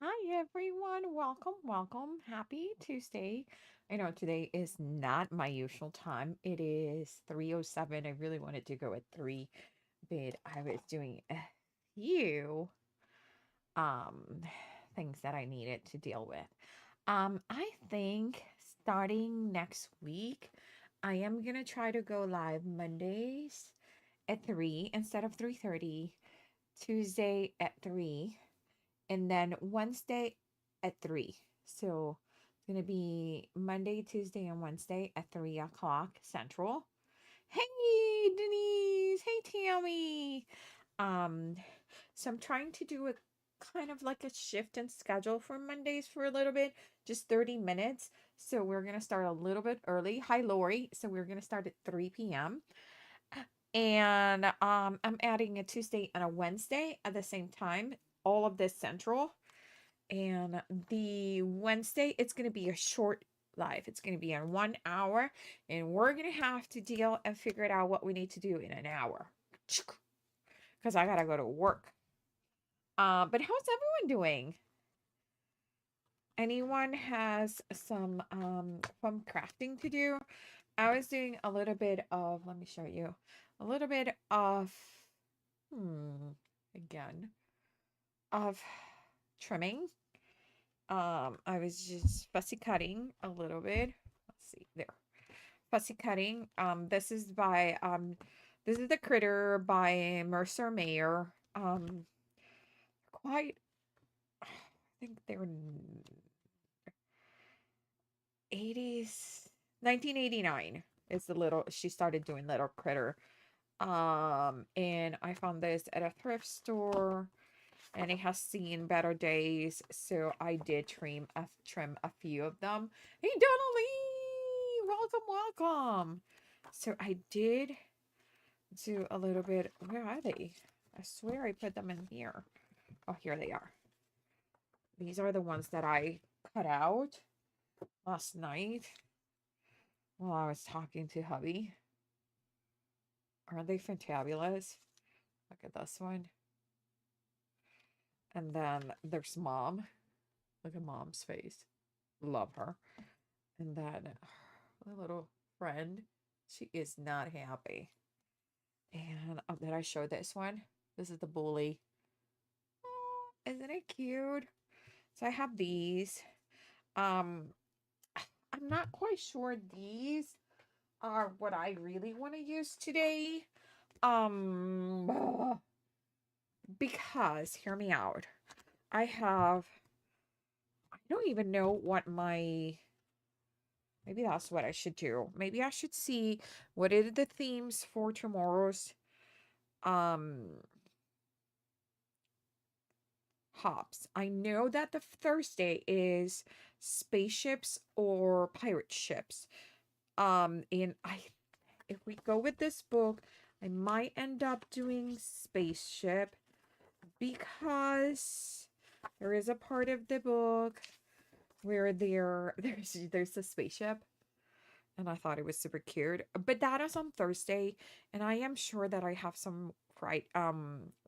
Hi everyone, welcome, welcome. Happy Tuesday. I know today is not my usual time. It is 3:07. I really wanted to go at 3, but I was doing a few um things that I needed to deal with. I think starting next week, I am gonna try to go live Mondays at 3 instead of 3:30, Tuesday at 3, and then Wednesday at 3. So it's going to be Monday, Tuesday, and Wednesday at 3 o'clock Central. Hey, Denise. Hey, Tammy. Um, so I'm trying to do a kind of like a shift in schedule for Mondays for a little bit, just 30 minutes. So we're going to start a little bit early. Hi, Lori. So we're going to start at 3 p.m. And I'm adding a Tuesday and a Wednesday at the same time, all of this central. And the Wednesday, it's going to be a short live. It's going to be in 1 hour, and we're going to have to deal and figure it out what we need to do in an hour because I got to go to work. But how's everyone doing? Anyone has some fun crafting to do? I was doing a little bit of, let me show you, a little bit of, again, of trimming. I was just fussy cutting a little bit. Let's see there. Fussy cutting. This is the critter by Mercer Mayer. Quite I think they're 80s 1989 is the little she started doing little critter. And I found this at a thrift store and it has seen better days, so I did trim a few of them. Hey, Donnelly, welcome, welcome. So I did do a little bit. Where are they? I swear I put them in here. Oh, here they are. These are the ones that I cut out last night while I was talking to hubby. Aren't they fantabulous? Look at this one. And then there's mom. Look at mom's face. Love her. And then my little friend, she is not happy. And did I show this one? This is the bully. Oh, isn't it cute? So I have these. Um, I'm not quite sure these are what I really want to use today. Um, because hear me out. I don't even know what my maybe that's what I should do. Maybe I should see what are the themes for tomorrow's um hops. I know that the Thursday is spaceships or pirate ships. And I if we go with this book, I might end up doing spaceship because there is a part of the book where there's a spaceship and I thought it was super cute. But that is on Thursday, and I am sure that I have some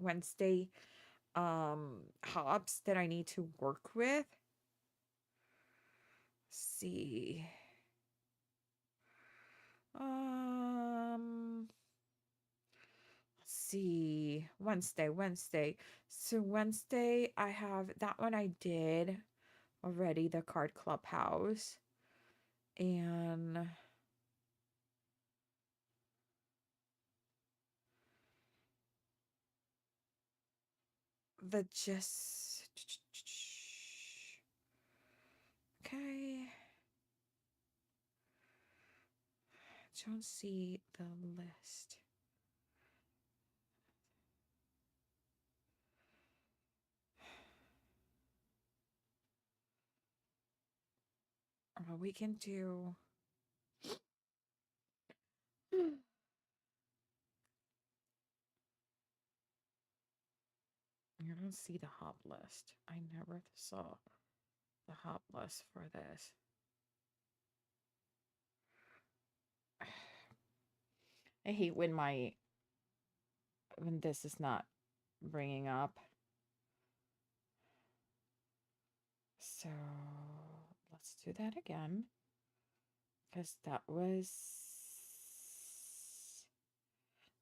Wednesday hops that I need to work with. See. Um let's see. Wednesday. So Wednesday I have that one I did already, the card clubhouse. And the just okay. Don't see the list. We can do. I don't see the hop list. I never saw the hop list for this. I hate when this is not bringing up. So let's do that again. Because that was...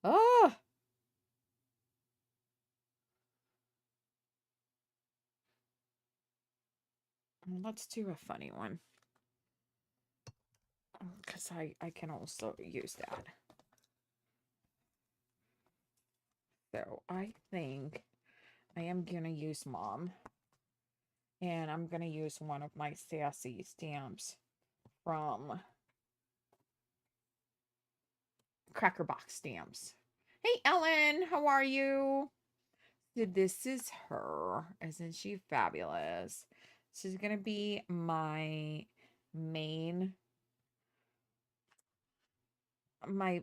Oh! Let's do a funny one. Because I can also use that. So I think I am going to use Mom. And I'm going to use one of my sassy stamps from Cracker Box Stamps. Hey, Ellen, how are you? This is her. Isn't she fabulous? She's going to be my main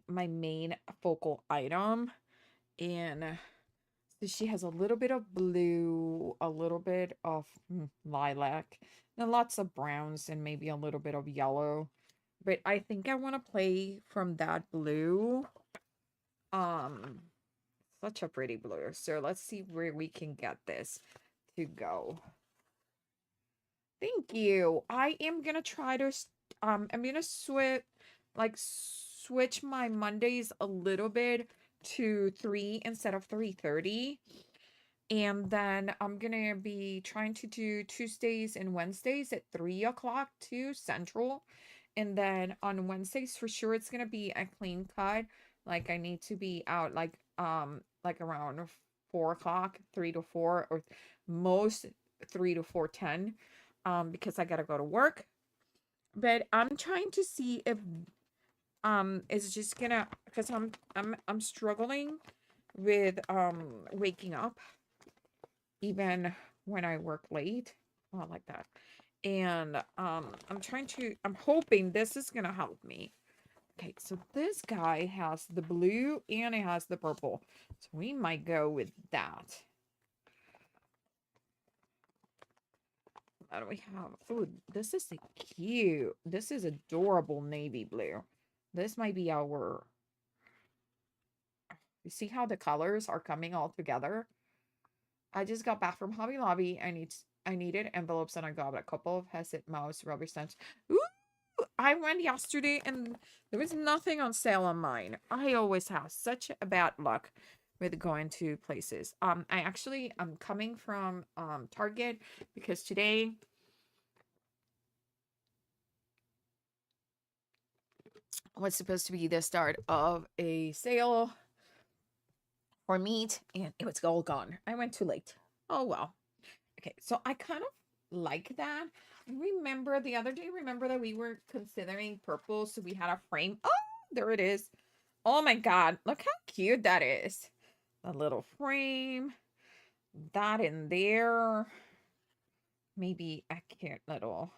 main focal item. And so she has a little bit of blue, a little bit of lilac, and lots of browns, and maybe a little bit of yellow. But I think I want to play from that blue. Such a pretty blue. So let's see where we can get this to go. Thank you. I am gonna try to I'm gonna switch my Mondays a little bit to 3 instead of 3:30. And then I'm gonna be trying to do Tuesdays and Wednesdays at 3 o'clock too, Central. And then on Wednesdays for sure it's gonna be a clean cut. Like I need to be out like around 4 o'clock, 3 to 4, or most 3 to 4:10. Because I gotta go to work. But I'm trying to see if it's just gonna, because I'm struggling with waking up even when I work late. Not like that. And I'm hoping this is gonna help me. Okay, so this guy has the blue and it has the purple. So we might go with that. What do we have? Oh, this is cute. This is adorable navy blue. This might be our... You see how the colors are coming all together? I just got back from Hobby Lobby. I needed envelopes and I got a couple of Hesset mouse rubber stamps. Ooh! I went yesterday and there was nothing on sale on mine. I always have such a bad luck with going to places. I'm coming from Target because today was supposed to be the start of a sale for meat and it was all gone. I went too late. Oh well. Okay, so I kind of like that. Remember the other day, remember that we were considering purple, so we had a frame. Oh, there it is. Oh my god, look how cute that is. A little frame. That in there. Maybe a cute little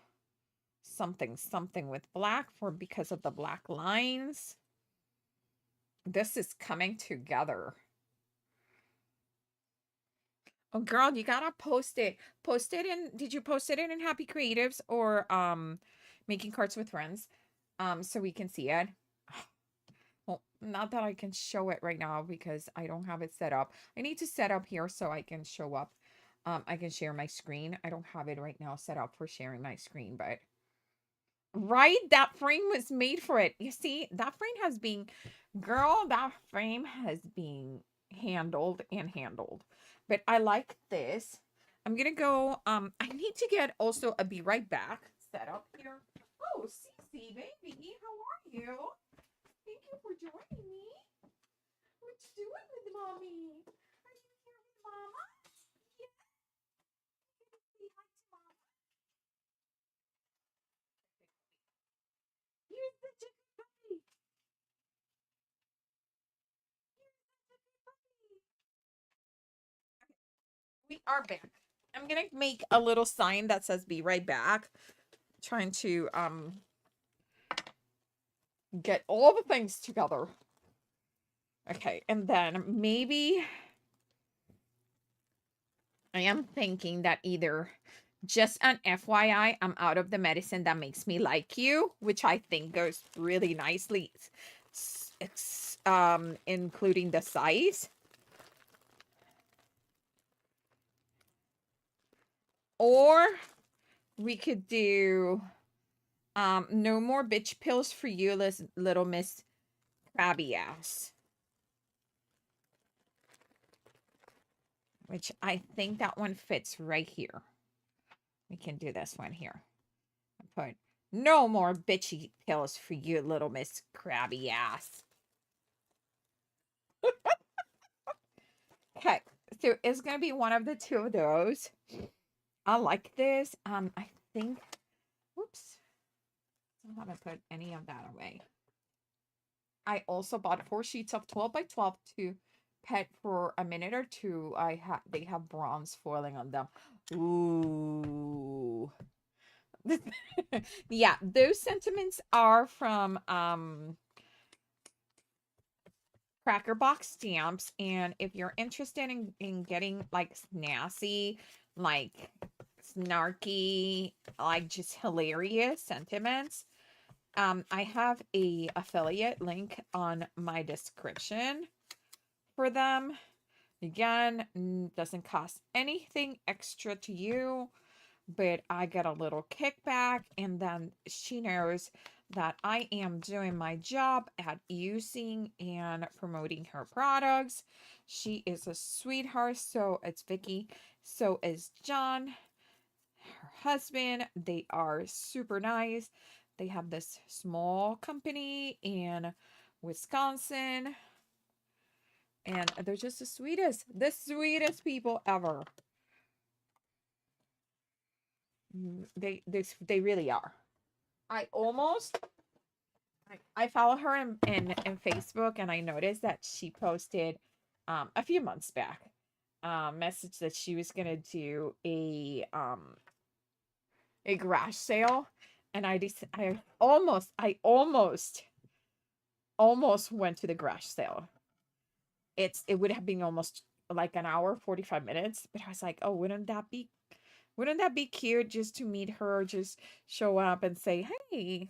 something with black because of the black lines. This is coming together. Oh girl, you gotta post it. Post it in, did you post it in Happy Creatives or Making Cards with Friends? So we can see it. Well, not that I can show it right now because I don't have it set up. I need to set up here so I can show up. I can share my screen. I don't have it right now set up for sharing my screen, but right, that frame was made for it. You see, that frame has been, girl, that frame has been handled and handled. But I like this. I'm gonna go, I need to get also a be right back set up here. Oh, Cece, baby, how are you? Thank you for joining me. What you doing with mommy? Are you here with mama? Yeah. Say hi to mama. Here's the chicken puppy. Here's the chicken puppy. We are back. I'm gonna make a little sign that says be right back. Trying to get all the things together. Okay, and then maybe I am thinking that either just an FYI, I'm out of the medicine that makes me like you, which I think goes really nicely. It's including the size. Or We could do no more bitch pills for you, little Miss Crabby Ass. Which I think that one fits right here. We can do this one here. Put no more bitchy pills for you, little Miss Crabby Ass. Okay, so it's gonna be one of the two of those. I like this. I think. Whoops. I haven't put any of that away. I also bought 4 sheets of 12 by 12 to pet for a minute or two. They have bronze foiling on them. Ooh. Yeah, those sentiments are from Cracker Box stamps, and if you're interested in getting like snazzy, like snarky, like just hilarious sentiments, I have a affiliate link on my description for them. Again, doesn't cost anything extra to you, but I get a little kickback, and then she knows that I am doing my job at using and promoting her products. She is a sweetheart. So it's Vicky. So is John, her husband. They are super nice. They have this small company in Wisconsin, and they're just the sweetest people ever. They really are. I almost I follow her in Facebook, and I noticed that she posted a few months back message that she was gonna do a garage sale, and I almost went to the garage sale. It would have been almost like an hour, 45 minutes, but I was like, oh, wouldn't that be cute just to meet her, just show up and say, hey,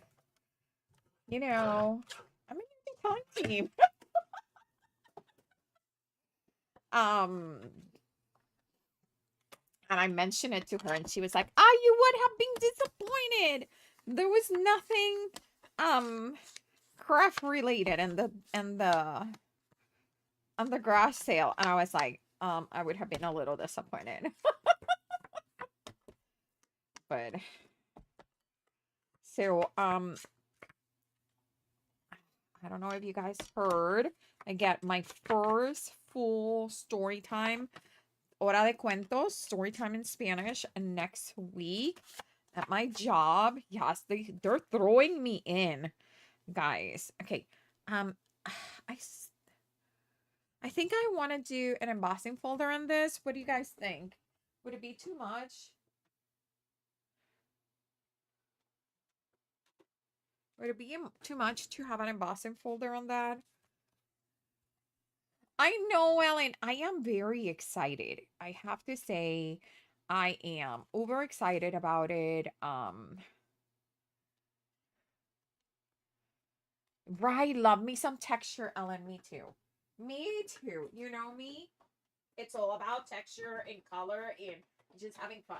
I'm in the time team. Um, and I mentioned it to her, and she was like, "Ah, you would have been disappointed. There was nothing, craft related in the garage sale." And I was like, I would have been a little disappointed, but so I don't know if you guys heard. I get my first full story time, hora de cuentos, story time in Spanish, next week at my job. Yes, they're throwing me in, guys. Okay. Um I I think I want to do an embossing folder on this. What do you guys think? Would it be too much? Would it be too much to have an embossing folder on that? I know, Ellen. I am very excited. I have to say, I am over excited about it. Right, love me some texture, Ellen. Me too. Me too. You know me. It's all about texture and color and just having fun.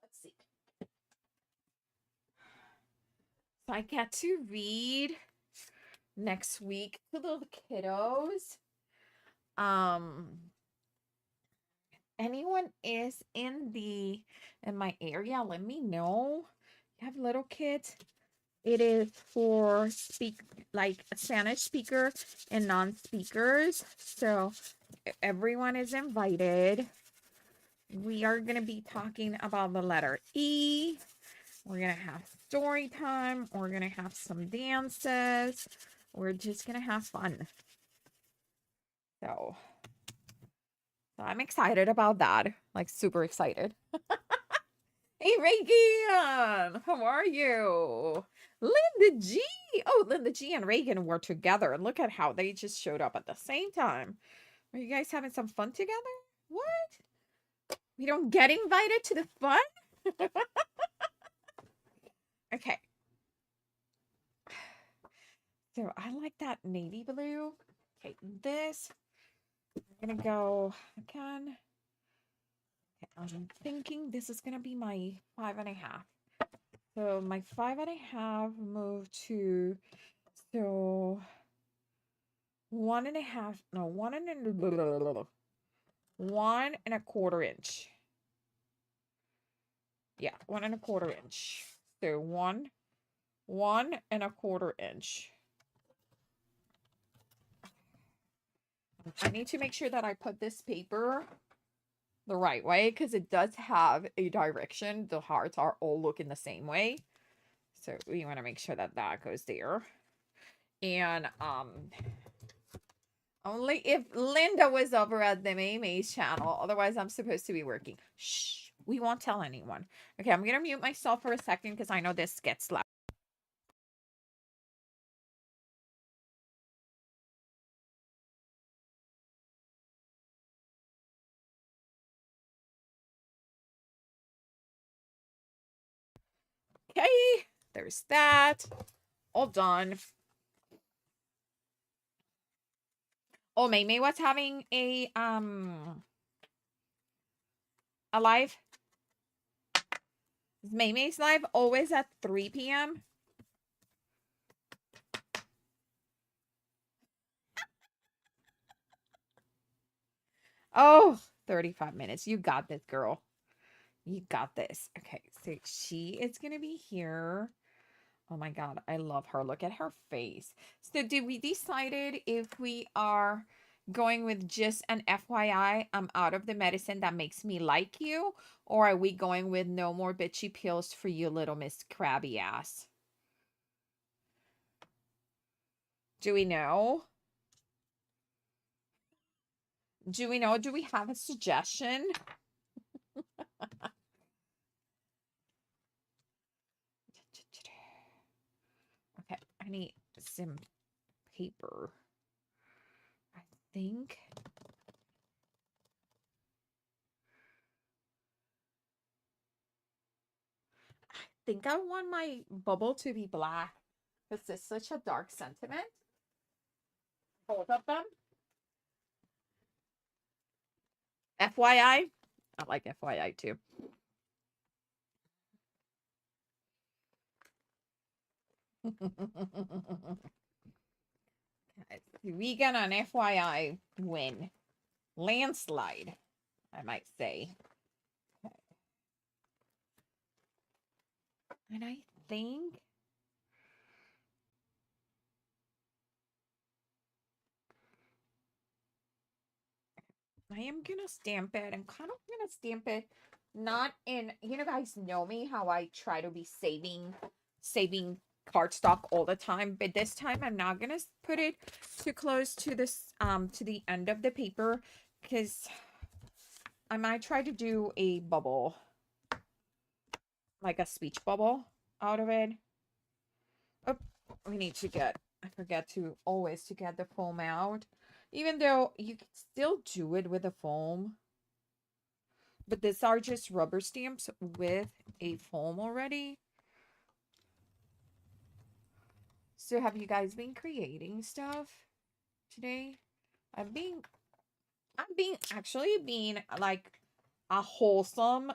Let's see. So I get to read next week to the kiddos. Um, anyone is in my area, let me know. You have little kids. It is for like Spanish speaker and non-speakers. So everyone is invited. We are going to be talking about the letter E. We're going to have story time. We're going to have some dances. We're just going to have fun. So I'm excited about that. Like, super excited. Hey, Reagan! How are you? Linda G! Oh, Linda G and Reagan were together. And look at how they just showed up at the same time. Are you guys having some fun together? What? We don't get invited to the fun? Okay. So I like that navy blue. Okay, this. I'm gonna go again. I'm thinking this is gonna be my 5.5. So my 5.5 moved to, so 1.5, no, 1.25 inch. Yeah, 1.25 inch. So 1.25 inch. I need to make sure that I put this paper the right way because it does have a direction. The hearts are all looking the same way. So we want to make sure that that goes there. And only if Linda was over at the May's channel. Otherwise, I'm supposed to be working. Shh. We won't tell anyone. Okay, I'm going to mute myself for a second because I know this gets loud. Okay, there's that. All done. Oh, May was having a live. Is May's live always at 3 p.m.? Oh, 35 minutes. You got this, girl. You got this. Okay, so she is going to be here. Oh my God, I love her. Look at her face. So did we decided if we are going with just an FYI, I'm out of the medicine that makes me like you? Or are we going with no more bitchy pills for you, little Miss Crabby Ass? Do we know? Do we know? Do we have a suggestion? Okay, I need some paper. I think. Think I want my bubble to be black because it's such a dark sentiment. Both of them. FYI. I like FYI too. We got an FYI win. Landslide, I might say. Okay. And I think I am gonna stamp it. I'm kind of gonna stamp it not in, you know, guys know me how I try to be saving cardstock all the time, but this time I'm not gonna put it too close to this to the end of the paper because I might try to do a bubble, like a speech bubble out of it. Oh, we need to get, I forget to always to get the foam out, even though you can still do it with a foam. But these are just rubber stamps with a foam already. So have you guys been creating stuff today? I'm being actually being like a wholesome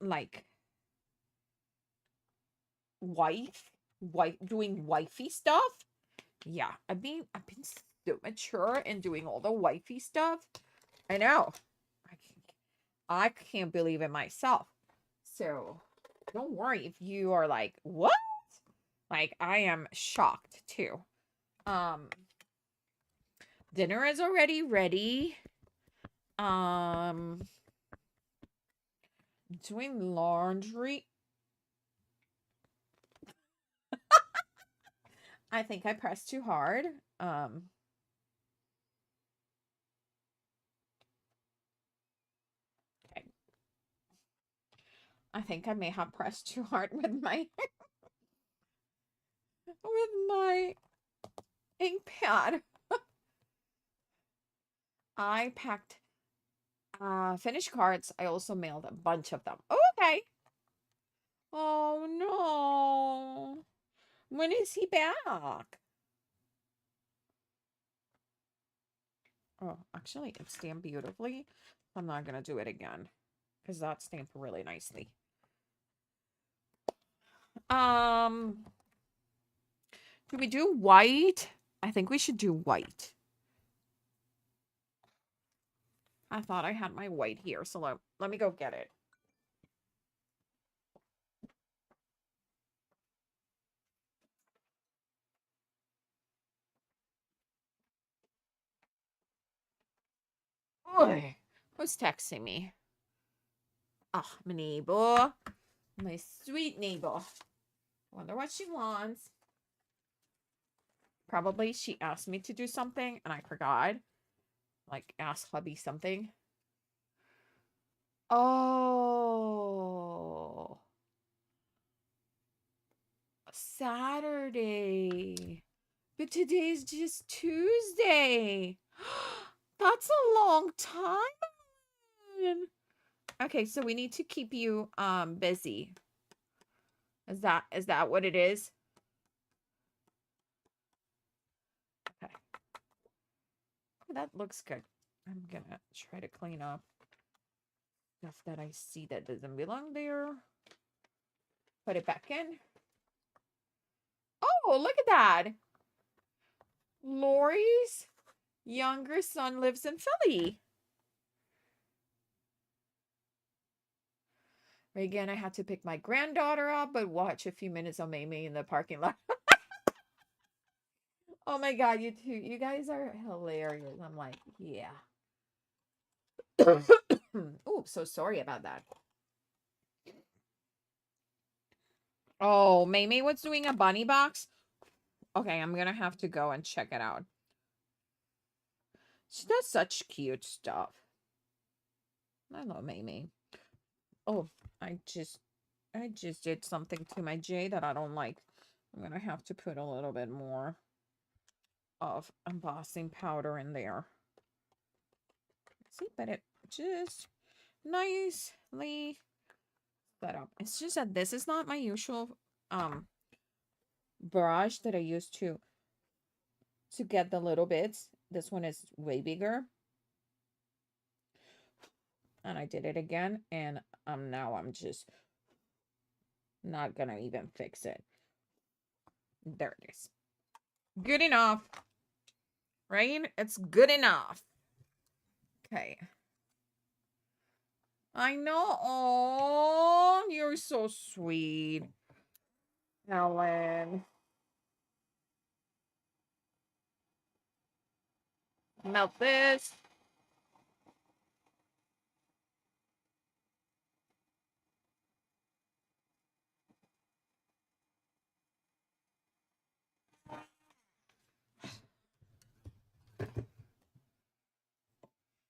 like wife doing wifey stuff. Yeah, I've been so mature and doing all the wifey stuff. I know. I can't believe it myself. So don't worry if you are like, what? Like I am shocked too. Um Dinner is already ready. Um Doing laundry. I think I pressed too hard. Okay. I think I may have pressed too hard with my with my ink pad. I packed finished cards. I also mailed a bunch of them. Oh, okay. Oh no. When is he back? Oh, actually, it stamped beautifully. I'm not gonna do it again because that stamped really nicely. Um, do we do white? I think we should do white. I thought I had my white here, so let me go get it. Oy, who's texting me? Ah, my neighbor. My sweet neighbor. Wonder what she wants. Probably she asked me to do something and I forgot. Like, ask hubby something. Oh, Saturday. But today's just Tuesday. That's a long time. Okay, so we need to keep you busy. Is that what it is? Okay. That looks good. I'm gonna try to clean up stuff that I see that doesn't belong there. Put it back in. Oh, look at that. Lori's younger son lives in Philly. Again, I had to pick my granddaughter up, but watch a few minutes of Mamie in the parking lot. Oh my god, you two, you guys are hilarious. I'm like, yeah. Oh, so sorry about that. Oh, Mamie was doing a bunny box. Okay, I'm gonna have to go and check it out. She does such cute stuff. I love Mamie. Oh, I just did something to my J that I don't like. I'm gonna have to put a little bit more of embossing powder in there. See, but it just nicely set up. It's just that this is not my usual brush that I use to get the little bits. This one is way bigger. And I did it again, and now I'm just not gonna even fix it. There it is. Good enough. Right? It's good enough. Okay. I know. Oh, you're so sweet, Ellen. Melt this.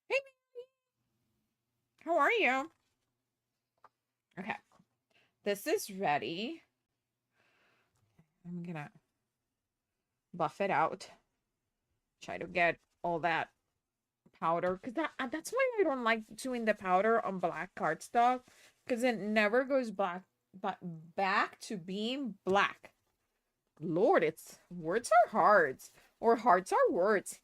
Hey, how are you? Okay. This is ready. I'm gonna buff it out. Try to get all that powder because that's why I don't like doing the powder on black cardstock because it never goes black but back to being black. Lord, it's words are hearts or hearts are words.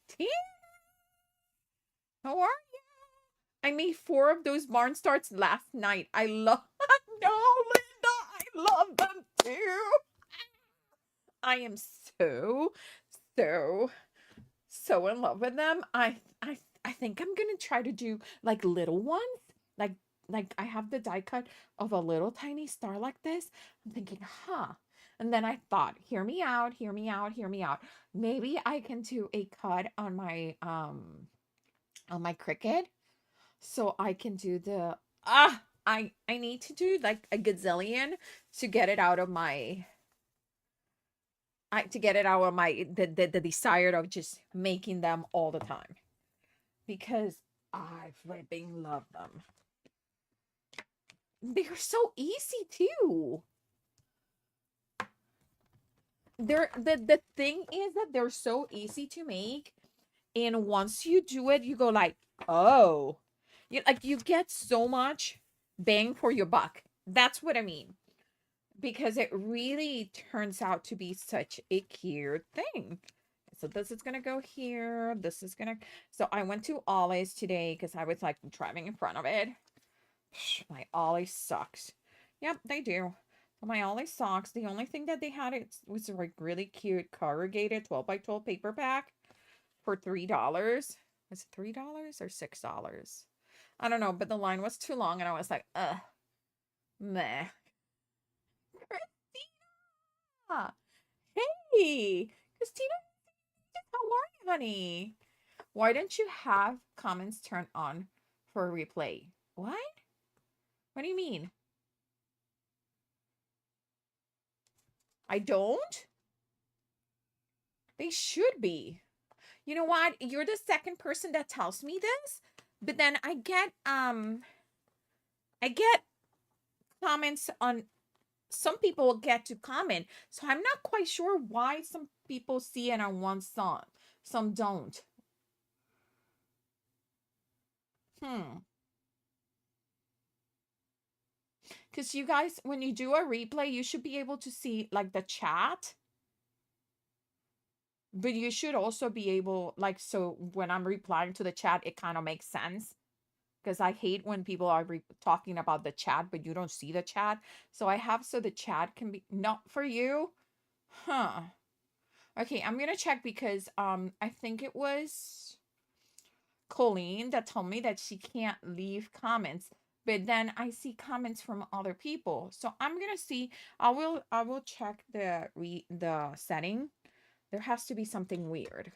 How are you? I made 4 of those barn starts last night. I love no, Linda, I love them too. I am so so in love with them. I think I'm gonna try to do like little ones. Like like I have the die cut of a little tiny star like this. I'm thinking, huh. And then I thought, hear me out, hear me out, hear me out. Maybe I can do a cut on my Cricut. So I can do the I need to do like a gazillion to get it out of my to get it out of my the desire of just making them all the time because I flipping love them. They're so easy too. The thing is that they're so easy to make, and once you do it, you go like, oh, you get so much bang for your buck. That's what I mean. Because it really turns out to be such a cute thing. So this is gonna go here. This is gonna. So I went to Ollie's today because I was like driving in front of it. My Ollie sucks. Yep, they do. So my Ollie socks. The only thing that they had it was like really cute corrugated 12 by 12 paper pack for $3. Was it $3 or $6? I don't know, but the line was too long and I was like, meh. Christina! Hey! Christina, how are you, honey? Why don't you have comments turned on for replay? What? What do you mean? I don't? They should be. You know what? You're the second person that tells me this, but then I get comments on some people get to comment. So I'm not quite sure why some people see it on one song, some don't. Hmm. Because you guys, when you do a replay, you should be able to see like the chat, but you should also be able, like, so when I'm replying to the chat, it kind of makes sense. Because I hate when people are talking about the chat, but you don't see the chat. So I have so the chat can be not for you. Huh. Okay, I'm gonna check because I think it was Colleen that told me that she can't leave comments, but then I see comments from other people. So I'm gonna see. I will check the setting. There has to be something weird.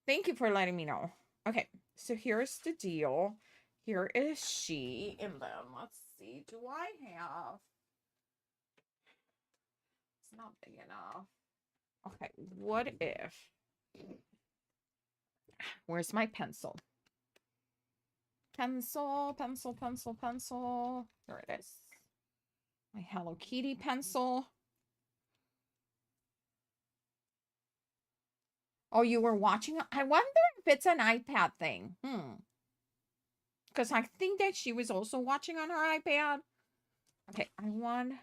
Thank you for letting me know. Okay, so here's the deal. Here is she, and then let's see. Do I have? It's not big enough. Okay, what if? Where's my pencil? Pencil, pencil, pencil, pencil. There it is. My Hello Kitty pencil. Oh, you were watching? I wonder if it's an iPad thing. Because I think that she was also watching on her iPad. Okay, I want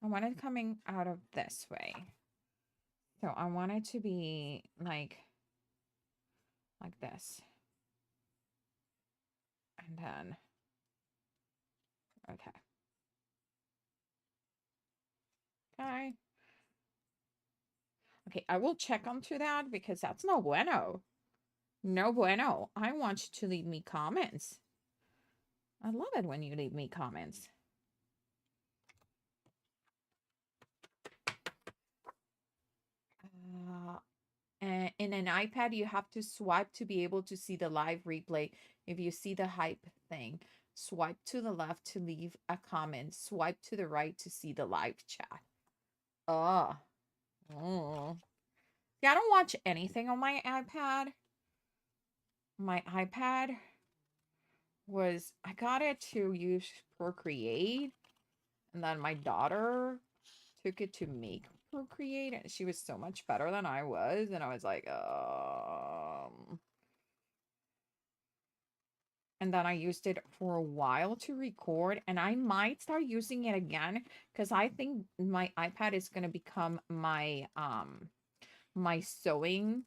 it coming out of this way. So I want it to be like this. And then, okay. Okay. Okay, I will check onto that because that's no bueno. No bueno. I want you to leave me comments. I love it when you leave me comments. In an iPad, you have to swipe to be able to see the live replay. If you see the hype thing, swipe to the left to leave a comment. Swipe to the right to see the live chat. Oh. Yeah, I don't watch anything on my iPad. My iPad I got it to use Procreate, and then my daughter took it to make Procreate, and she was so much better than I was, and I was like, and then I used it for a while to record, and I might start using it again because I think my iPad is gonna become my my sewing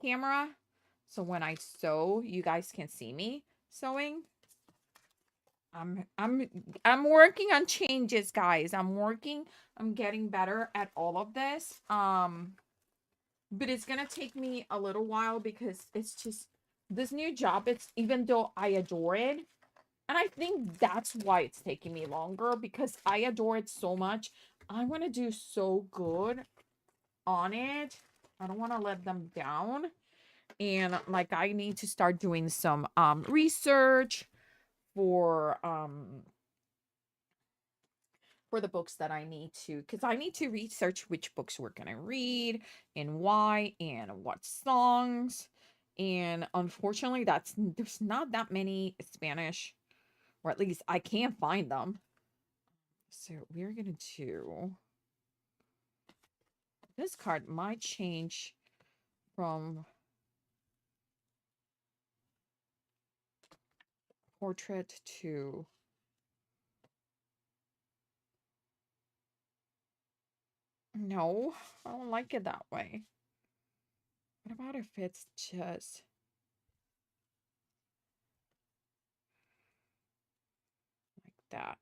camera. So when I sew, you guys can see me sewing. I'm working on changes, guys. I'm getting better at all of this. But it's gonna take me a little while because it's just this new job, it's even though I adore it, and I think that's why it's taking me longer because I adore it so much. I want to do so good on it. I don't want to let them down. And like I need to start doing some research for the books that I need to, because I need to research which books we're gonna read and why and what songs. And unfortunately, there's not that many Spanish, or at least I can't find them. So we're gonna do this card might change from portrait to No, I don't like it that way. What about if it's just like that?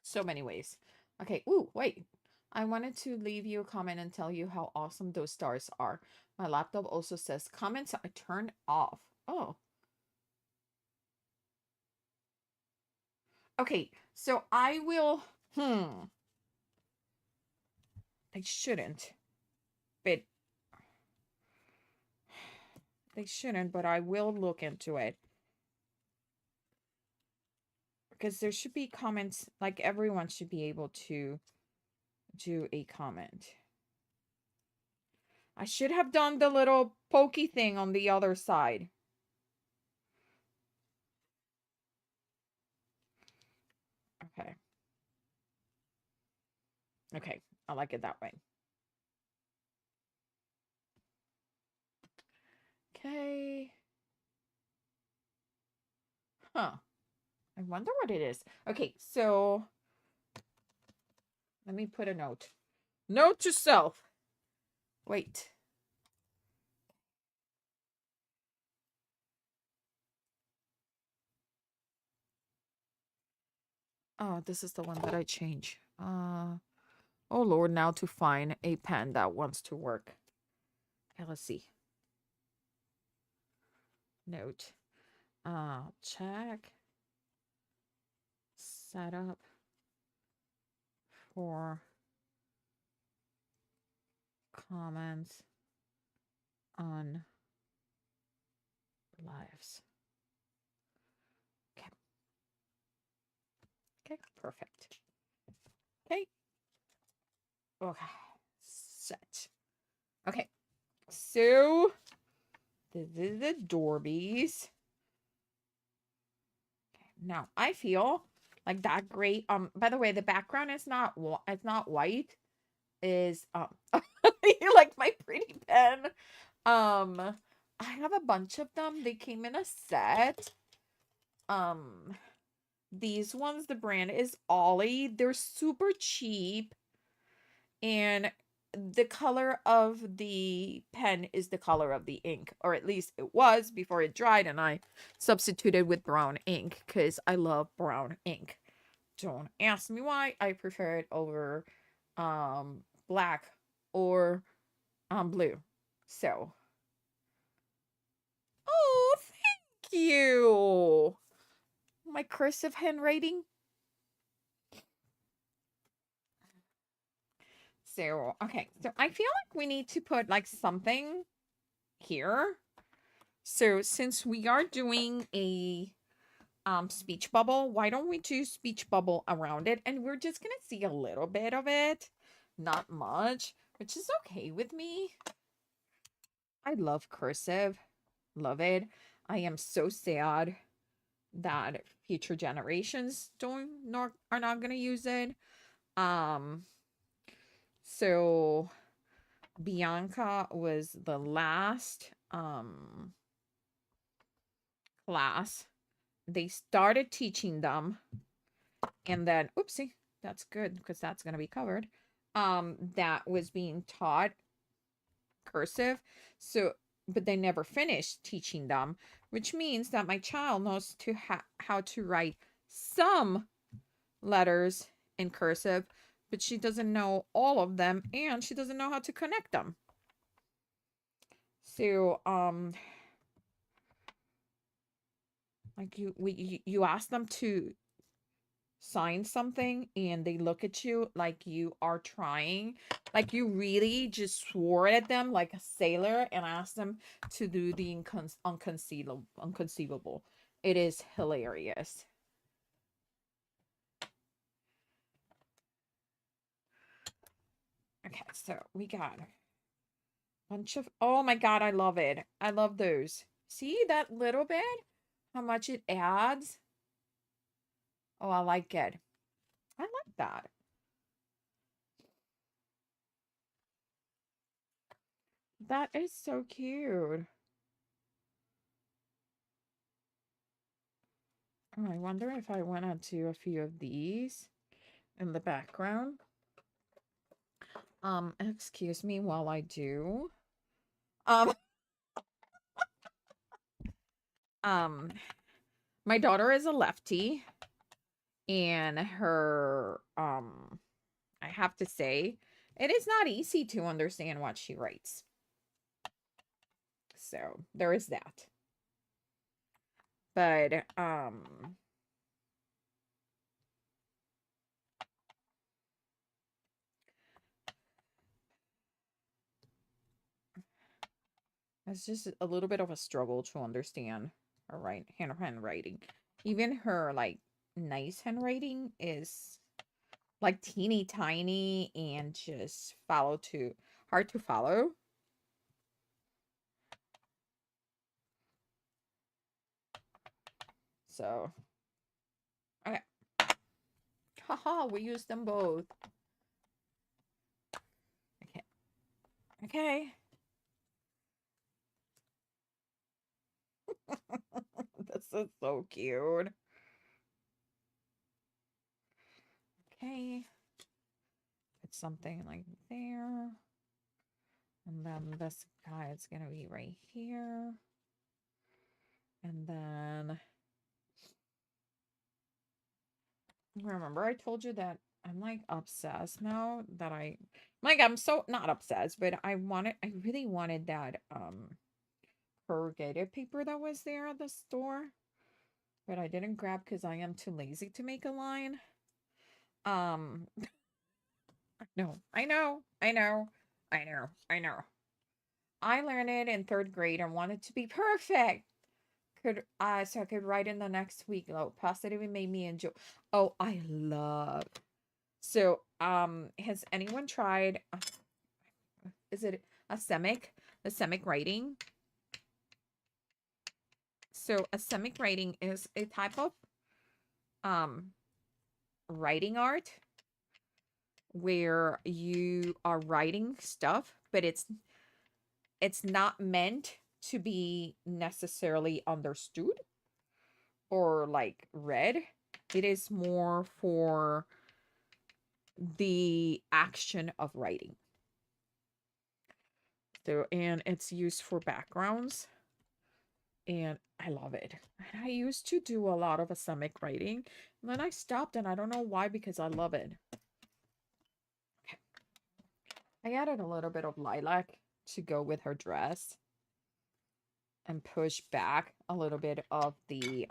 So many ways. Okay. Ooh, wait. I wanted to leave you a comment and tell you how awesome those stars are. My laptop also says comments are turned off. Oh, okay. So I will. They shouldn't, but but I will look into it because there should be comments. Like everyone should be able to do a comment. I should have done the little pokey thing on the other side. Okay. Okay. I like it that way. Okay. Huh. I wonder what it is. Okay, so let me put a note. Note to self. Wait. Oh, this is the one that I change. Oh Lord, now to find a pen that wants to work. Okay, let's see. Note. Check. Setup for comments on lives. Okay. Okay, perfect. Okay. Okay. Set. Okay. So this is the Dorbies. Now I feel like that gray. By the way, the background is not it's not white. Is you like my pretty pen? I have a bunch of them. They came in a set. Um, these ones, the brand is Ollie. They're super cheap, and the color of the pen is the color of the ink, or at least it was before it dried, and I substituted with brown ink because I love brown ink. Don't ask me why. I prefer it over black or blue. So, oh, thank you. My cursive handwriting. So, okay. So I feel like we need to put like something here. So since we are doing a speech bubble, why don't we do speech bubble around it? And we're just gonna see a little bit of it. Not much, which is okay with me. I love cursive. Love it. I am so sad that future generations are not gonna use it. Um so Bianca was the last class. They started teaching them, and then oopsie, that's good because that's going to be covered. That was being taught cursive. So but they never finished teaching them, which means that my child knows to how to write some letters in cursive, but she doesn't know all of them, and she doesn't know how to connect them. So like you ask them to sign something and they look at you like you are trying, like you really just swore at them like a sailor and asked them to do the unconceivable. It is hilarious. Okay, so we got a bunch of, oh my god, I love it. I love those. See that little bit? How much it adds? Oh, I like it. I like that. That is so cute. Oh, I wonder if I want to do a few of these in the background. Excuse me while I do. Um, um, my daughter is a lefty, and I have to say, it is not easy to understand what she writes. So there is that. But it's just a little bit of a struggle to understand her handwriting. Even her like nice handwriting is like teeny tiny and just hard to follow. So okay. Haha, we use them both. Okay. Okay. This is so cute. Okay. Put something like there. And then this guy is gonna be right here. And then remember I told you that I'm like obsessed now that I'm so not obsessed, but I really wanted that corrugated paper that was there at the store, but I didn't grab because I am too lazy to make a line. Um no, I know, I know, I know, I know. I learned it in third grade and wanted to be perfect. Could so I could write in the next week. Oh, positively made me enjoy. Oh, I love. So, has anyone tried? Is it a semic? The semic writing. So, a semic writing is a type of um writing art where you are writing stuff, but it's not meant to be necessarily understood or like read. It is more for the action of writing. So, and it's used for backgrounds, and I love it. And I used to do a lot of Asamic writing, and then I stopped, and I don't know why, because I love it. Okay. I added a little bit of lilac to go with her dress and push back a little bit of the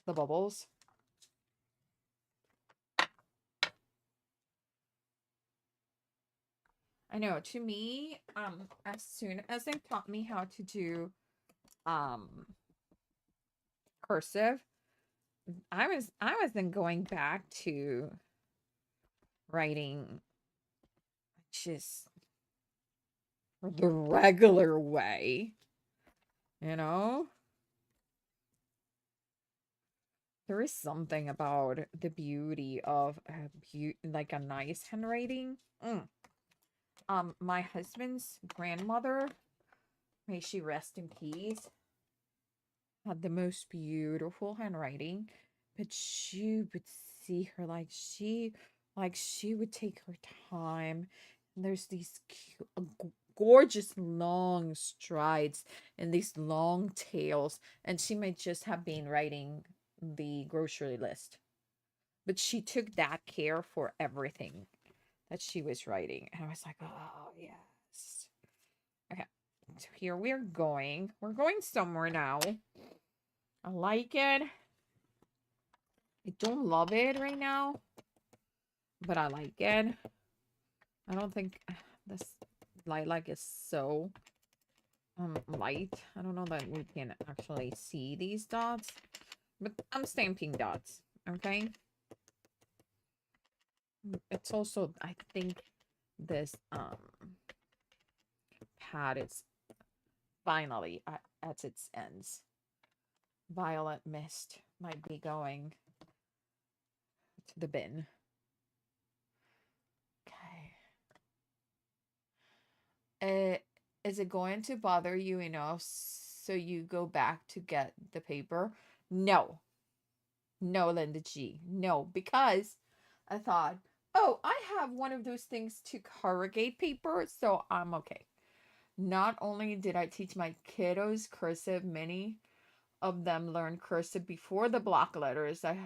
bubbles. I know, to me, as soon as they taught me how to do cursive, I was then going back to writing just the regular way, you know? There is something about the beauty of like a nice handwriting. My husband's grandmother, may she rest in peace, had the most beautiful handwriting, but she would see her like she would take her time. And there's these gorgeous long strides and these long tails, and she might just have been writing the grocery list, but she took that care for everything that she was writing, and I was like, oh yes. Okay, so here we're going somewhere now. I like it. I don't love it right now, but I like it. I don't think this lilac is so light. I don't know that we can actually see these dots, but I'm stamping dots, okay? It's also, I think this pad is finally at its ends. Violet mist might be going to the bin. Okay. Is it going to bother you enough So you go back to get the paper. No, no, Linda G. No, because I thought, oh, I have one of those things to corrugate paper, so I'm okay. Not only did I teach my kiddos cursive, many of them learned cursive before the block letters. I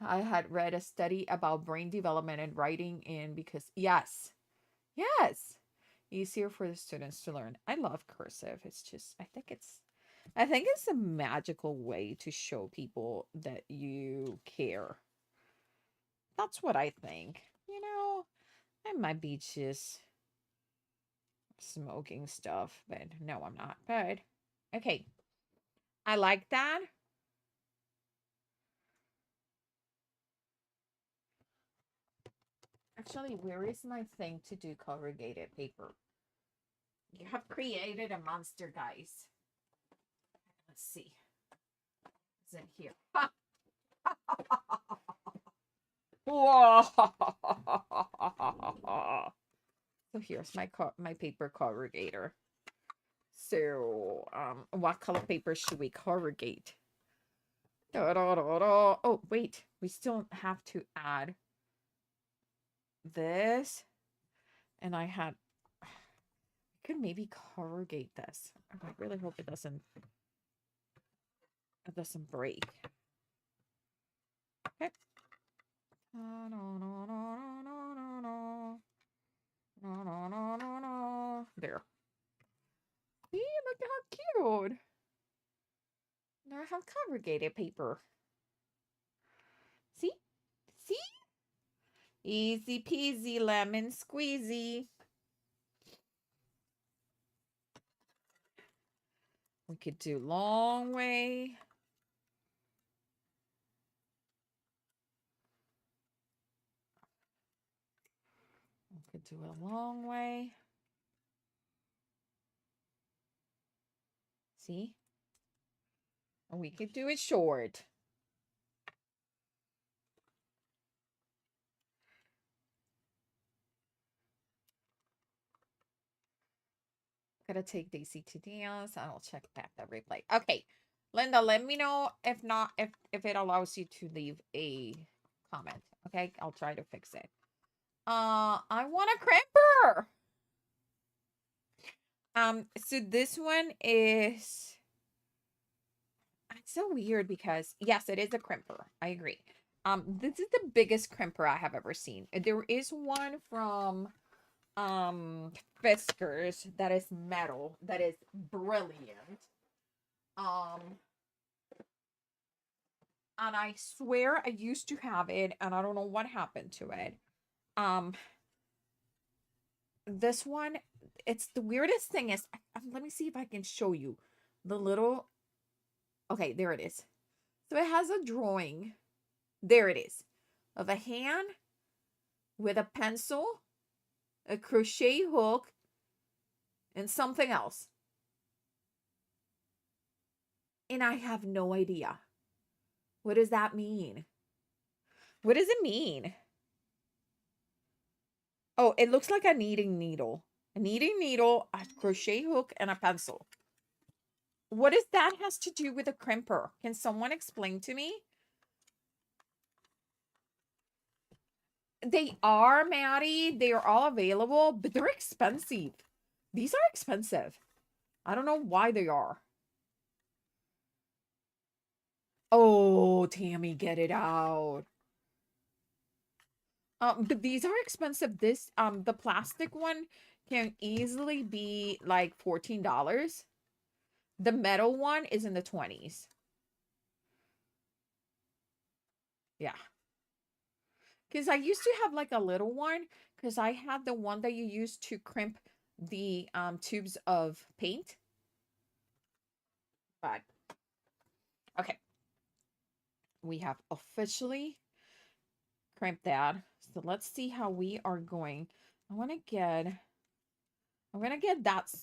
had read a study about brain development and writing in because yes, yes, easier for the students to learn. I love cursive. It's just I think it's a magical way to show people that you care. That's what I think. You know, I might be just smoking stuff, but no, I'm not. But okay, I like that. Actually, where is my thing to do corrugated paper? You have created a monster, guys. Let's see. Is it here? Whoa! So here's my paper corrugator. So, what color paper should we corrugate? Da, da, da, da. Oh, wait. We still have to add this. And I could maybe corrugate this. I really hope it doesn't break. Okay. No, no, no, no, no, no, no. No, no, no, no, no. There. See, look how cute. Now I have corrugated paper. See? See? Easy peasy lemon squeezy. We could do long way. We could do a long way. See? And we could do it short. Gotta take Daisy to dance. I'll check back the replay. Okay. Linda, let me know if not if it allows you to leave a comment. Okay, I'll try to fix it. I want a crimper. So this one is it's so weird because yes, it is a crimper. I agree. This is the biggest crimper I have ever seen. There is one from Fiskars that is metal that is brilliant. Um and I swear I used to have it and I don't know what happened to it. Um this one, it's the weirdest thing is let me see if I can show you the little. Okay, there it is. So it has a drawing. There it is. Of a hand with a pencil, a crochet hook, and something else. And I have no idea. What does that mean? What does it mean? Oh, it looks like a knitting needle. A knitting needle, a crochet hook, and a pencil. What does that has to do with a crimper? Can someone explain to me? They are, Maddie. They are all available, but they're expensive. These are expensive. I don't know why they are. Oh, Tammy, get it out. But these are expensive. The plastic one can easily be like $14. The metal one is in the 20s. Yeah. Because I used to have like a little one because I had the one that you use to crimp the tubes of paint. But okay. We have officially crimped that. So let's see how we are going. I'm gonna get that.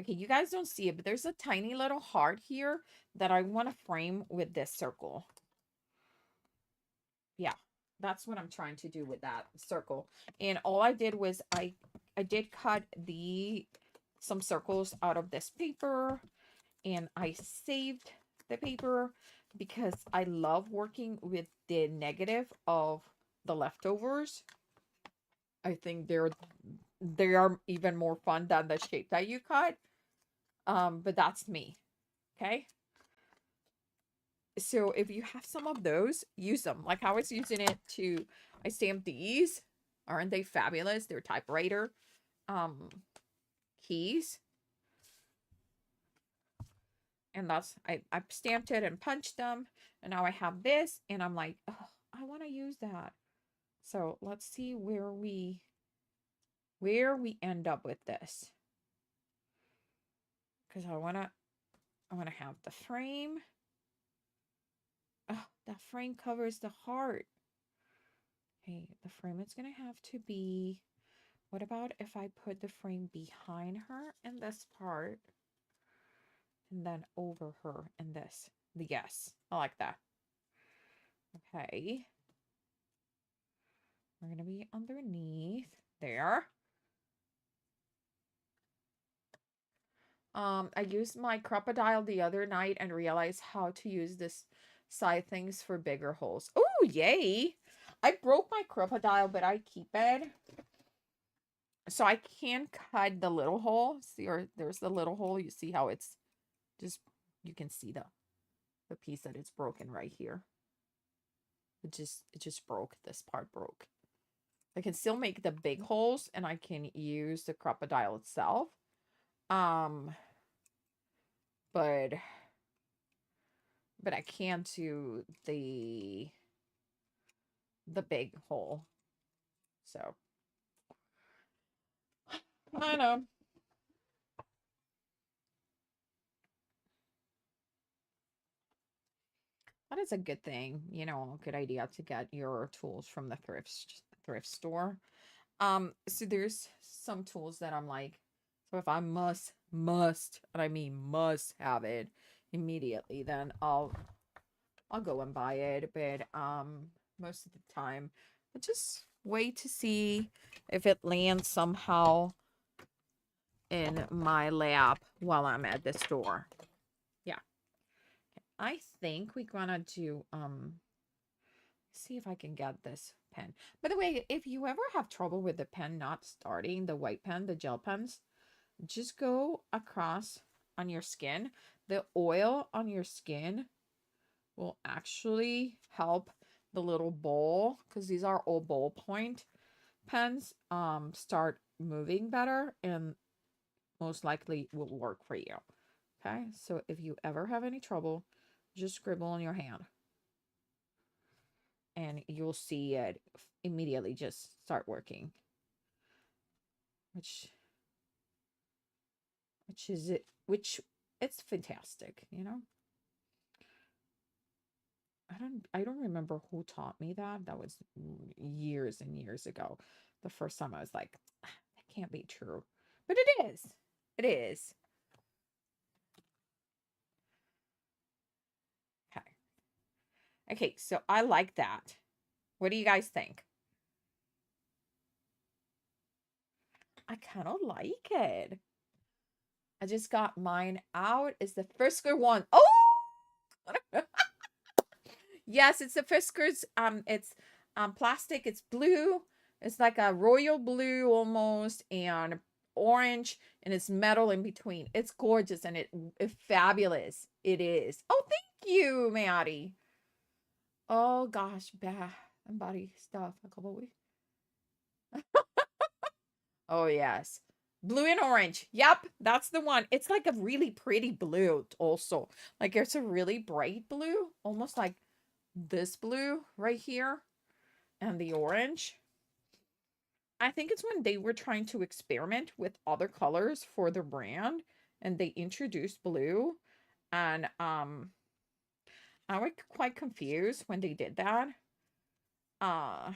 Okay, you guys don't see it, but there's a tiny little heart here that I want to frame with this circle. Yeah, that's what I'm trying to do with that circle. And all I did was I did cut some circles out of this paper, and I saved the paper because I love working with the negative of the leftovers. I think they are even more fun than the shape that you cut. But that's me. Okay. So if you have some of those, use them. Like I was using it to, I stamped these. Aren't they fabulous? They're typewriter um keys. And that's, I stamped it and punched them. And now I have this. And I'm like, oh, I want to use that. So let's see where we end up with this. Because I want to have the frame. Oh, that frame covers the heart. Okay, the frame is going to have to be, what about if I put the frame behind her in this part and then over her in this? Yes, I like that. Okay. We're going to be underneath there. I used my crocodile the other night and realized how to use this side things for bigger holes. Oh, yay! I broke my crocodile, but I keep it. So I can cut the little hole. See, or there's the little hole. You see how it's just, you can see the piece that it's broken right here. It just broke. This part broke. I can still make the big holes and I can use the crocodile itself. But I can't do the big hole. So I know. That is a good thing, a good idea to get your tools from the thrift store. So there's some tools that I'm like, so if I must, and I mean must have it immediately, then I'll go and buy it. But most of the time I just wait to see if it lands somehow in my lap while I'm at the store. Yeah. I think we're gonna do see if I can get this pen. By the way, if you ever have trouble with the pen not starting, the white pen, the gel pens, just go across on your skin. The oil on your skin will actually help the little bowl, because these are all ballpoint pens, start moving better, and most likely will work for you. Okay, so if you ever have any trouble, just scribble on your hand and you'll see it immediately just start working. Which is it, which it's fantastic, I don't remember who taught me that. That was years and years ago. The first time I was like, that can't be true. But it is. It is. Okay. Okay, so I like that. What do you guys think? I kind of like it. I just got mine out. It's the Frisker one. Oh! Yes, it's the Friskers. It's plastic. It's blue. It's like a royal blue almost, and orange, and it's metal in between. It's gorgeous and it's fabulous. It is. Oh, thank you, Maddie. Oh gosh, bath and body stuff. A couple weeks. Oh yes. Blue and orange. Yep, that's the one. It's like a really pretty blue also. Like it's a really bright blue, almost like this blue right here and the orange. I think it's when they were trying to experiment with other colors for the brand and they introduced blue, and I was quite confused when they did that. Uh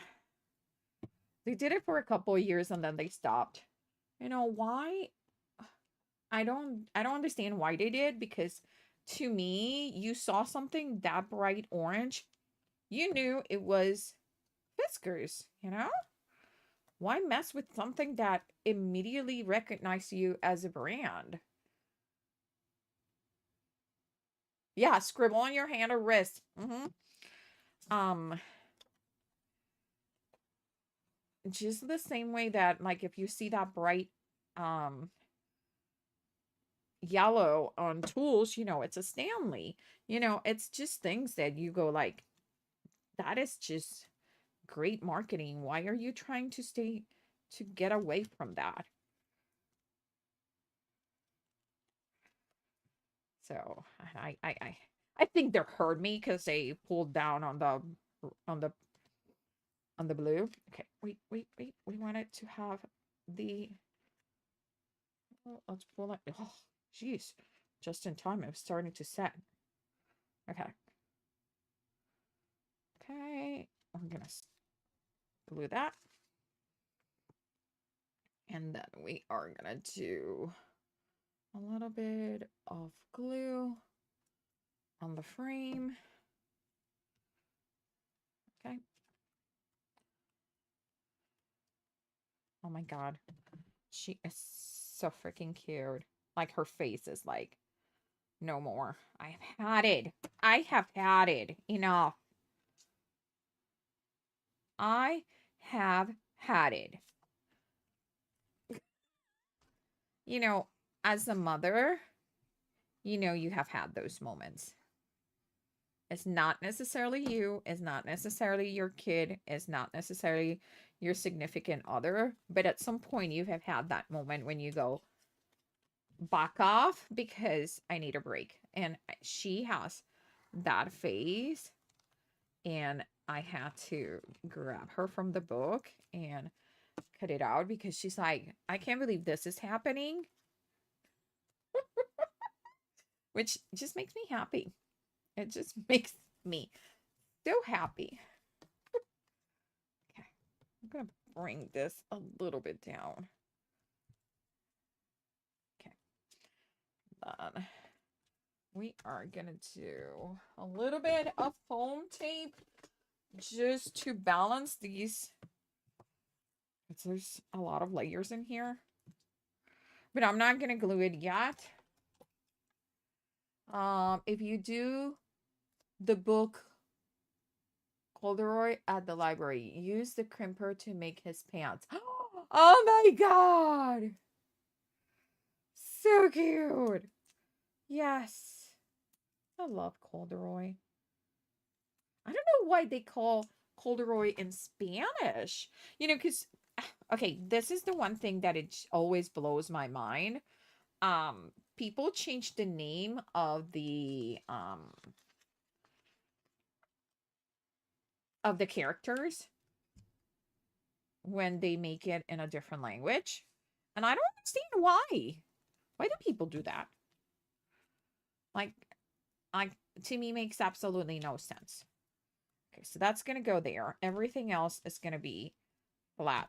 they did it for a couple of years and then they stopped. Why? I don't understand why they did, because to me, you saw something that bright orange, you knew it was Fiskars. Why mess with something that immediately recognized you as a brand? Yeah, scribble on your hand or wrist. Um, just the same way that, like, if you see that bright, um, yellow on tools, you know, it's a Stanley. You know, it's just things that you go like, that is just great marketing. Why are you trying to get away from that? So I think they heard me because they pulled down on the on the blue. Okay, wait. We wanted to have the, let's pull it. Oh, jeez. Just in time, it was starting to set. Okay. Okay. I'm gonna glue that. And then we are gonna do a little bit of glue on the frame. Okay. Oh my God. She is so freaking cute. Like her face is like, no more. I have had it. I have had it. Enough. I have had it. You know, as a mother, you know, you have had those moments. It's not necessarily you, it's not necessarily your kid, it's not necessarily your significant other, but at some point you have had that moment when you go, back off because I need a break. And she has that phase, and I had to grab her from the book and cut it out because she's like, I can't believe this is happening, which just makes me happy. It just makes me so happy. Okay, I'm gonna bring this a little bit down. Okay, then we are gonna do a little bit of foam tape just to balance these. There's a lot of layers in here, but I'm not gonna glue it yet. If you do the book Corduroy at the library, use the crimper to make his pants. Oh my God, so cute. Yes, I love corduroy. I don't know why they call corduroy in Spanish. You know, because okay, this is the one thing that it always blows my mind. People change the name of the characters when they make it in a different language. And I don't understand why. Why do people do that? Like, like to me makes absolutely no sense. Okay, so that's gonna go there. Everything else is gonna be flat.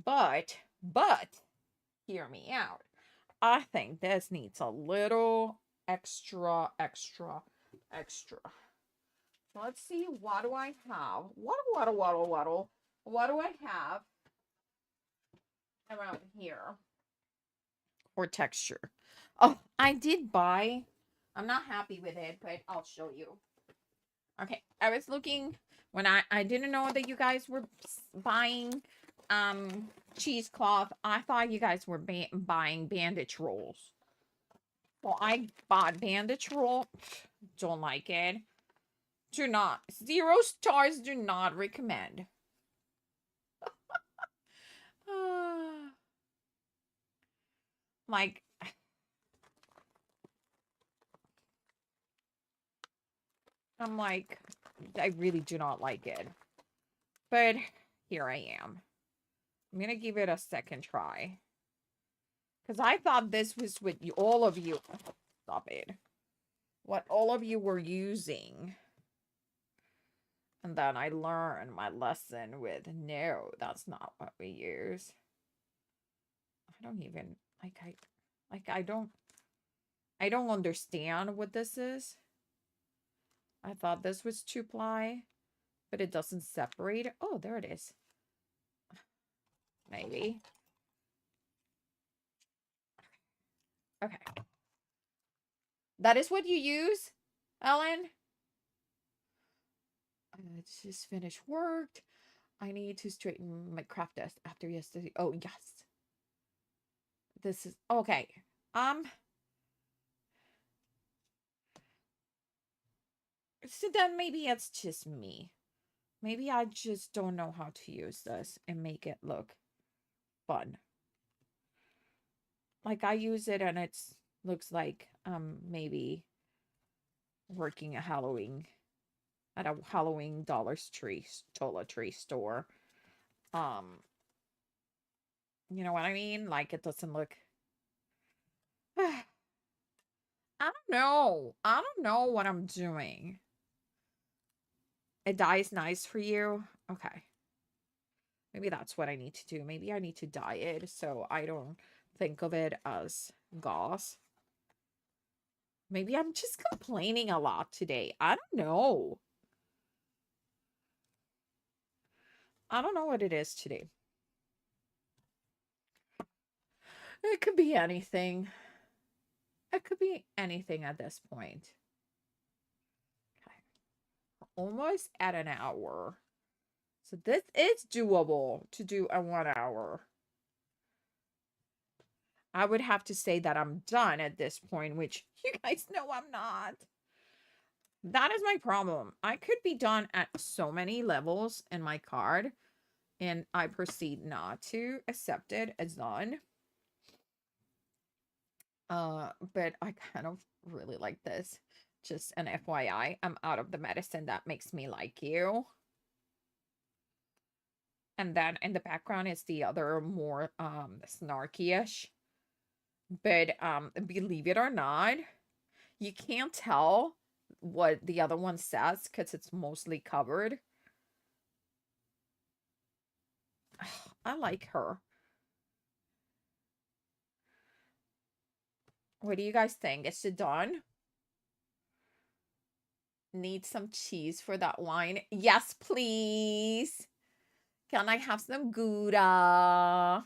But hear me out. I think this needs a little extra. Let's see, what do I have? What do I have around here for texture? Oh, I did buy. I'm not happy with it, but I'll show you. Okay, I was looking when I didn't know that you guys were buying cheesecloth. I thought you guys were buying bandage rolls. Well, I bought bandage roll. Don't like it. Do not. 0 stars. Do not recommend. Like, I'm like, I really do not like it. But here I am. I'm gonna give it a second try. Because I thought this was what all of you, stop it, what all of you were using. And then I learned my lesson with, no, that's not what we use. I don't even, I don't understand what this is. I thought this was 2-ply, but it doesn't separate. Oh, there it is. Maybe. Okay. That is what you use, Ellen? I just finished work. I need to straighten my craft desk after yesterday. Oh, yes. This is okay. Um, so then maybe it's just me. Maybe I just don't know how to use this and make it look fun. Like I use it and it's looks like maybe working at a Halloween Dollar Tree store. Um, you know what I mean? Like it doesn't look I don't know. I don't know what I'm doing. A dye is nice for you. Okay. Maybe that's what I need to do. Maybe I need to dye it so I don't think of it as gauze. Maybe I'm just complaining a lot today. I don't know. I don't know what it is today. It could be anything. It could be anything at this point. Okay. Almost at an hour. So this is doable to do a 1 hour. I would have to say that I'm done at this point, which you guys know I'm not. That is my problem. I could be done at so many levels in my card, and I proceed not to accept it as done. But I kind of really like this. Just an FYI, I'm out of the medicine that makes me like you. And then in the background is the other more snarky-ish. But believe it or not, you can't tell what the other one says because it's mostly covered. I like her. What do you guys think? Is it done? Need some cheese for that wine? Yes, please. Can I have some Gouda?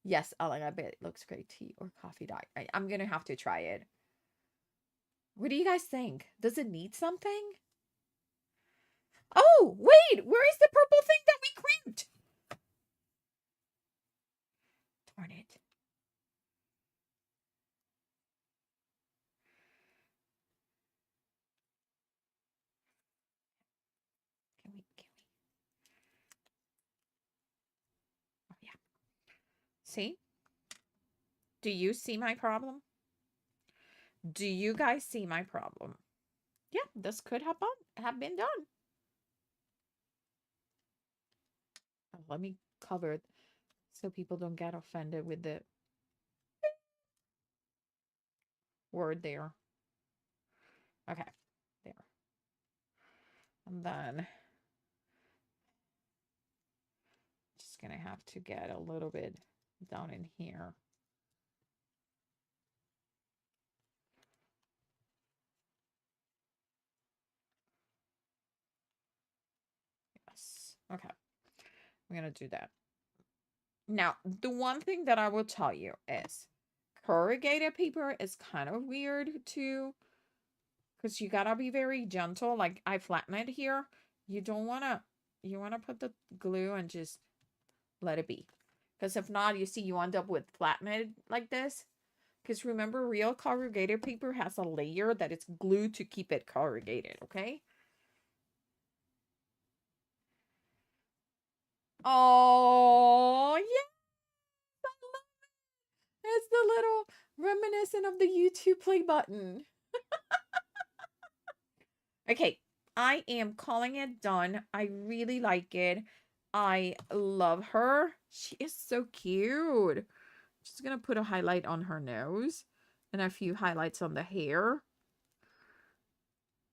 Yes, Ellen, I bet it looks great. Tea or coffee dye. I'm gonna have to try it. What do you guys think? Does it need something? Oh, wait! Where is the purple thing that we crimped? Darn it. Can we? Oh, yeah. See? Do you see my problem? Do you guys see my problem? Yeah, this could have been done. Let me cover it so people don't get offended with the word there. Okay, there. And then just gonna have to get a little bit down in here. Yes. Okay. I'm gonna do that. Now, the one thing that I will tell you is corrugated paper is kind of weird too. Because you gotta be very gentle. Like I flatten it here. You don't wanna you wanna put the glue and just let it be. Because if not, you see you end up with flattened like this. Because remember, real corrugated paper has a layer that it's glued to keep it corrugated, okay? Oh, yeah. It's the little reminiscent of the YouTube play button. Okay, I am calling it done. I really like it. I love her. She is so cute. Just gonna put a highlight on her nose and a few highlights on the hair.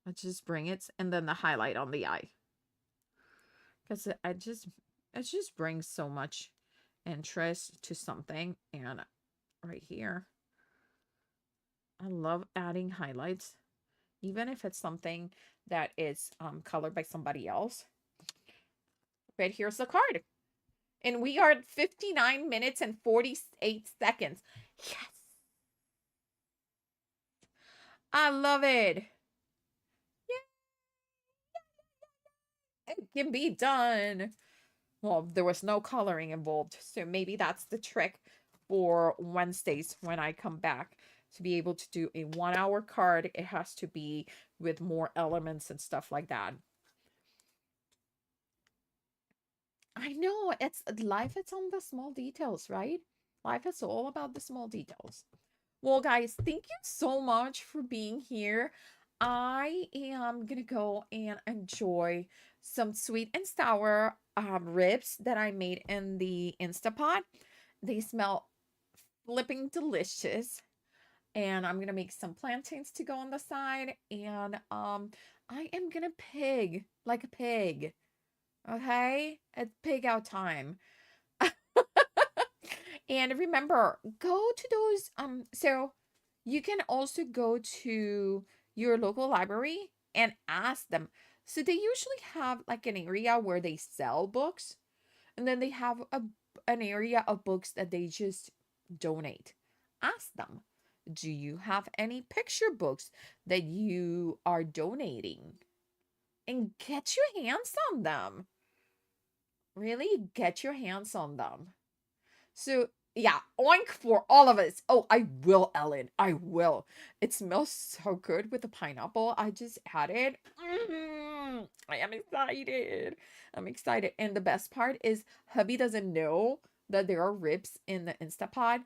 I just bring it and then the highlight on the eye. Because it just brings so much interest to something. And right here, I love adding highlights, even if it's something that is colored by somebody else. But here's the card. And we are at 59 minutes and 48 seconds. Yes. I love it. It can be done. Well, there was no coloring involved, so maybe that's the trick for Wednesdays when I come back to be able to do a 1 hour card. It has to be with more elements and stuff like that. I know it's life, it's on the small details, right? Life is all about the small details. Well, guys, thank you so much for being here. I am gonna go and enjoy some sweet and sour ribs that I made in the Instapot. They smell flipping delicious. And I'm gonna make some plantains to go on the side. And I am gonna pig like a pig. Okay? It's pig out time. And remember, go to those so you can also go to your local library and ask them. So they usually have like an area where they sell books, and then they have an area of books that they just donate. Ask them, do you have any picture books that you are donating? And get your hands on them. Really get your hands on them. So yeah, oink for all of us. Oh, I will, Ellen. I will. It smells so good with the pineapple. I just had it. I am excited. I'm excited. And the best part is hubby doesn't know that there are ribs in the Instapot.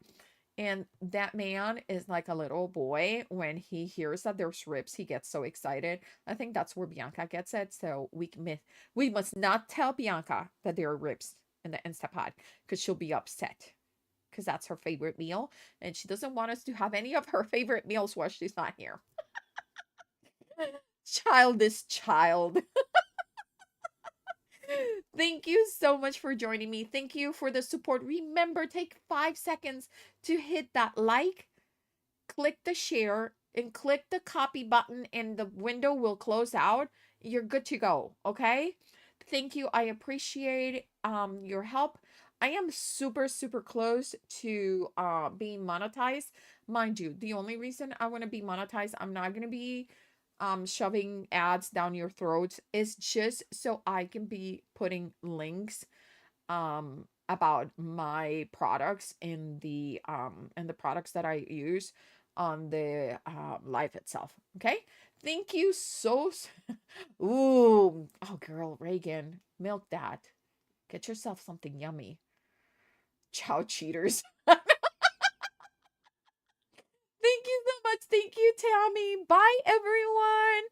And that man is like a little boy. When he hears that there's ribs, he gets so excited. I think that's where Bianca gets it. So we must not tell Bianca that there are ribs in the Instapot because she'll be upset because that's her favorite meal. And she doesn't want us to have any of her favorite meals while she's not here. Childish child. Thank you so much for joining me. Thank you for the support. Remember, take 5 seconds to hit that like, click the share, and click the copy button, and the window will close out. You're good to go. Okay. Thank you. I appreciate your help. I am super super close to being monetized. Mind you, the only reason I want to be monetized, I'm not going to be shoving ads down your throats, is just so I can be putting links about my products in the products that I use on the life itself. Okay? Thank you so Ooh, oh girl, Reagan, milk that. Get yourself something yummy. Chow cheaters. Thank you so much. Thank you, Tammy. Bye, everyone.